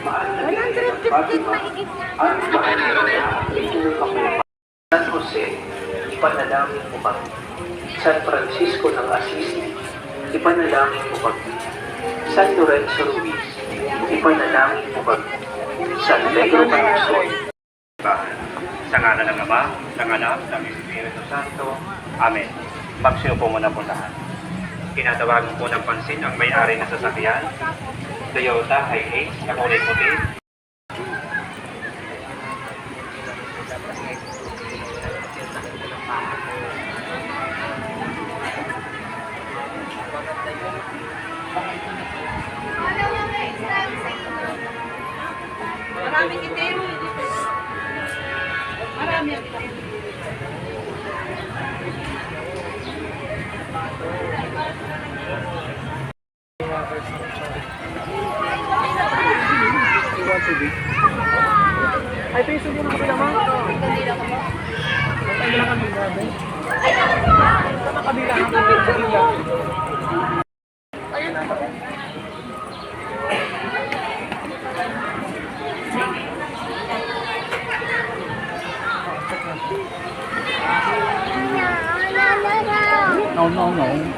150 mahigit na. San Jose, ipanalangin mo kami. San Francisco ng Assisi, ipanalangin mo kami. San Lorenzo Ruiz, ipanalangin mo kami. San Pedro Calixon. Sa ngala ng Ama, ng Anak, ng Espiritu Santo. Amen. Magsiupo muna po lahat. Tinatawagan po ng pansin ang may-ari ng sasakyan. Toyota Hilux na kulay puti. Maraming itim. Maraming itim. Ay, ito yung subo ng kapila mo? Ay, wala kami gabi. Sa kabila ng kabila. Ayun na. No.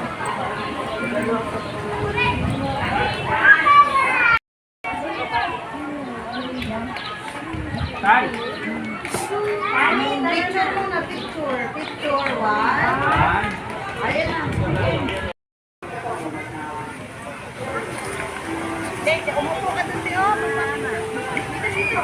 Ay! Picture muna, picture. Picture, one. Ayan na. Umupo ka doon, Teo. Dito, dito.